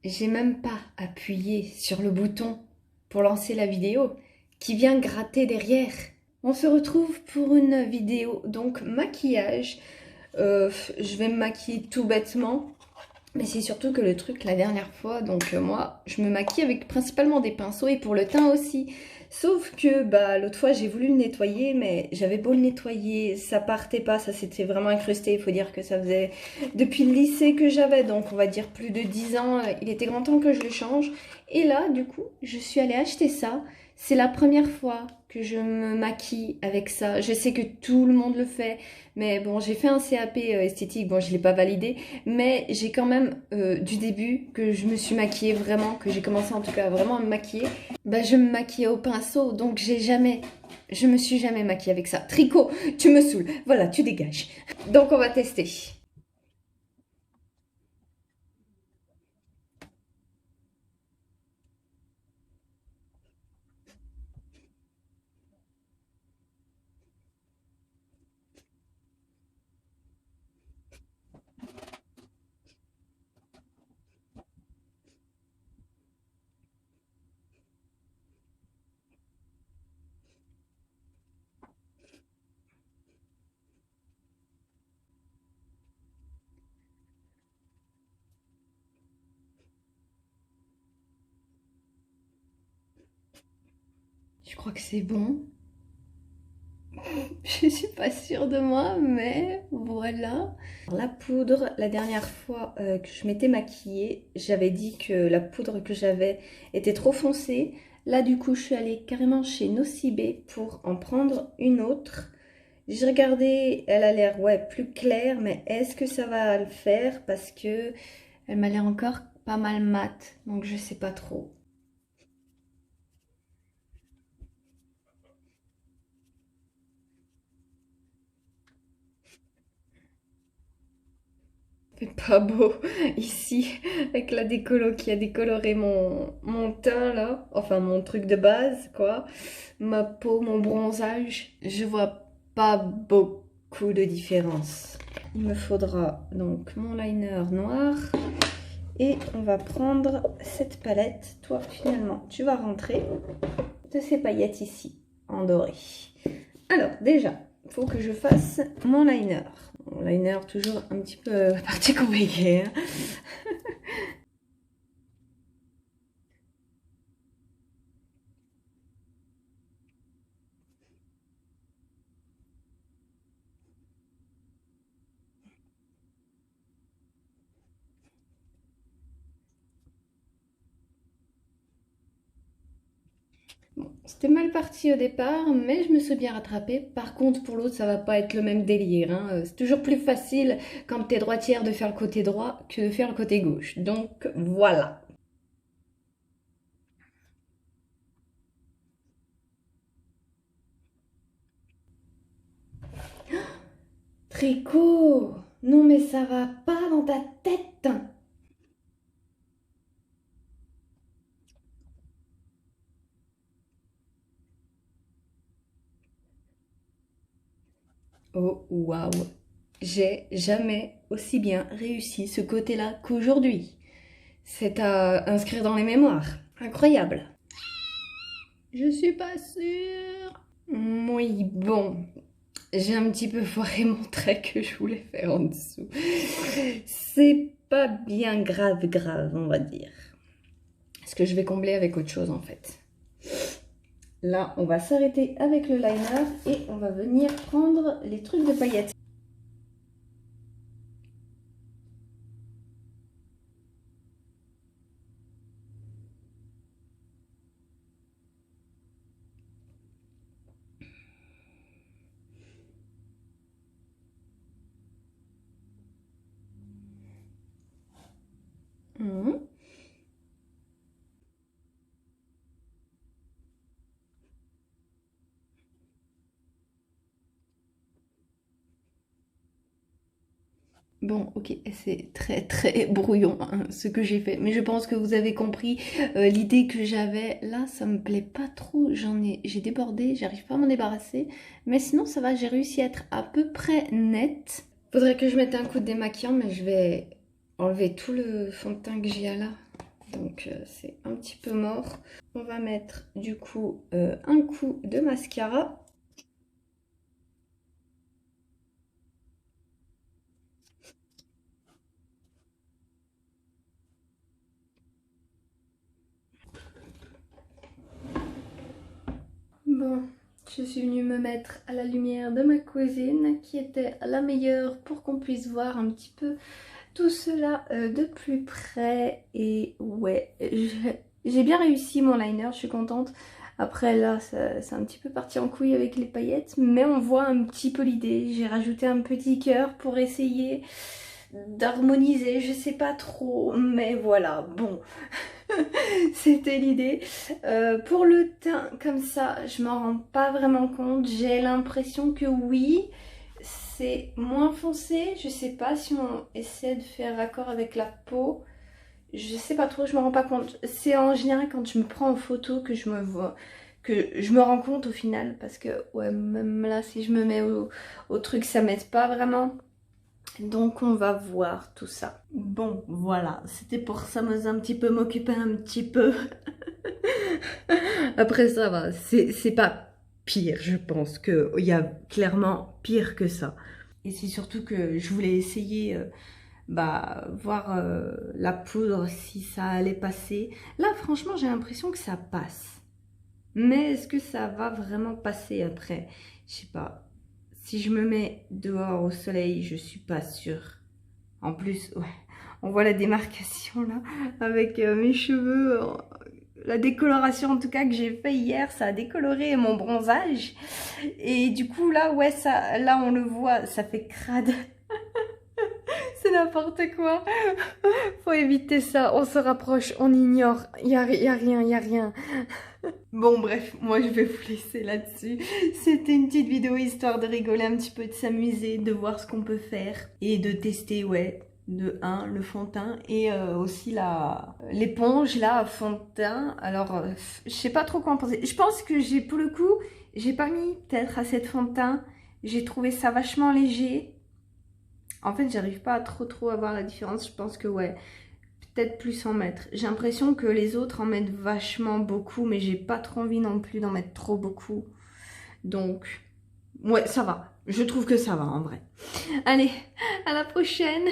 j'ai même pas appuyé sur le bouton pour lancer la vidéo qui vient gratter derrière. On se retrouve pour une vidéo, donc maquillage. Je vais me maquiller tout bêtement. Mais c'est surtout que le truc la dernière fois, donc moi, je me maquille avec principalement des pinceaux et pour le teint aussi. Sauf que bah l'autre fois j'ai voulu le nettoyer, mais j'avais beau le nettoyer, ça partait pas, ça s'était vraiment incrusté. Il faut dire que ça faisait depuis le lycée que j'avais, donc on va dire plus de 10 ans. Il était grand temps que je le change. Et là, du coup, je suis allée acheter ça. C'est la première fois que je me maquille avec ça. Je sais que tout le monde le fait, mais bon, j'ai fait un CAP esthétique, bon, je l'ai pas validé. Mais j'ai quand même, du début, que je me suis maquillée vraiment, que j'ai commencé en tout cas vraiment à me maquiller, bah je me maquillais au pinceau, donc je me suis jamais maquillée avec ça. Tricot, tu me saoules, voilà, tu dégages. Donc on va tester. Je crois que c'est bon. Je suis pas sûre de moi, mais voilà. La poudre, la dernière fois que je m'étais maquillée, j'avais dit que la poudre que j'avais était trop foncée. Là, du coup, je suis allée carrément chez Nocibé pour en prendre une autre. J'ai regardé, elle a l'air ouais, plus claire, mais est-ce que ça va le faire? Parce que elle m'a l'air encore pas mal mate, donc je sais pas trop. C'est pas beau ici avec la décolo qui a décoloré mon teint là, enfin mon truc de base quoi, ma peau, mon bronzage, je vois pas beaucoup de différence. Il me faudra donc mon liner noir et on va prendre cette palette. Toi finalement tu vas rentrer de ces paillettes ici en doré. Alors déjà, il faut que je fasse mon liner. Mon liner toujours un petit peu partie compliquée. Hein. Bon, c'était mal parti au départ, mais je me suis bien rattrapée. Par contre, pour l'autre, ça va pas être le même délire. Hein. C'est toujours plus facile quand t'es droitière de faire le côté droit que de faire le côté gauche. Donc voilà. Tricot! Non mais ça va pas dans ta tête! Oh waouh! J'ai jamais aussi bien réussi ce côté-là qu'aujourd'hui. C'est à inscrire dans les mémoires. Incroyable. Je suis pas sûre. Oui, bon. J'ai un petit peu foiré mon trait que je voulais faire en dessous. C'est pas bien grave, grave, on va dire. Parce que je vais combler avec autre chose en fait. Là, on va s'arrêter avec le liner et on va venir prendre les trucs de paillettes. Mmh. Bon, ok, c'est très très brouillon hein, ce que j'ai fait, mais je pense que vous avez compris l'idée que j'avais. Là, ça me plaît pas trop, j'ai débordé, j'arrive pas à m'en débarrasser, mais sinon ça va, j'ai réussi à être à peu près nette. Faudrait que je mette un coup de démaquillant, mais je vais enlever tout le fond de teint que j'ai là. Donc c'est un petit peu mort. On va mettre du coup un coup de mascara. Bon, je suis venue me mettre à la lumière de ma cousine qui était la meilleure pour qu'on puisse voir un petit peu tout cela de plus près. Et ouais, j'ai bien réussi mon liner, je suis contente. Après là, c'est un petit peu parti en couille avec les paillettes, mais on voit un petit peu l'idée. J'ai rajouté un petit cœur pour essayer d'harmoniser, je sais pas trop, mais voilà, bon. C'était l'idée. Pour le teint, comme ça, je m'en rends pas vraiment compte. J'ai l'impression que oui, c'est moins foncé. Je sais pas si on essaie de faire raccord avec la peau. Je sais pas trop, je me rends pas compte. C'est en général quand je me prends en photo que je me vois, que je me rends compte au final. Parce que ouais, même là, si je me mets au truc, ça m'aide pas vraiment. Donc on va voir tout ça. Bon, voilà, c'était pour s'amuser un petit peu, m'occuper un petit peu. Après ça va, c'est pas pire, je pense qu'il y a clairement pire que ça. Et c'est surtout que je voulais essayer, voir la poudre, si ça allait passer. Là, franchement, j'ai l'impression que ça passe. Mais est-ce que ça va vraiment passer après? Je sais pas. Si je me mets dehors au soleil, je suis pas sûre. En plus, ouais, on voit la démarcation là, avec mes cheveux. La décoloration en tout cas que j'ai fait hier, ça a décoloré mon bronzage. Et du coup là, ouais, ça, là on le voit, ça fait crade. C'est n'importe quoi. Faut éviter ça, on se rapproche, on ignore. Y a rien, y a rien. Bon bref, moi je vais vous laisser là-dessus. C'était une petite vidéo histoire de rigoler un petit peu, de s'amuser, de voir ce qu'on peut faire. Et de tester, ouais, le fond de teint et aussi l'éponge là, fond de teint. Alors, je sais pas trop quoi en penser. Je pense que j'ai, pour le coup, j'ai pas mis peut-être assez de fond de teint. J'ai trouvé ça vachement léger. En fait, j'arrive pas à trop à voir la différence. Je pense que ouais, peut-être plus en mettre. J'ai l'impression que les autres en mettent vachement beaucoup, mais j'ai pas trop envie non plus d'en mettre trop beaucoup. Donc, ouais, ça va. Je trouve que ça va en vrai. Allez, à la prochaine!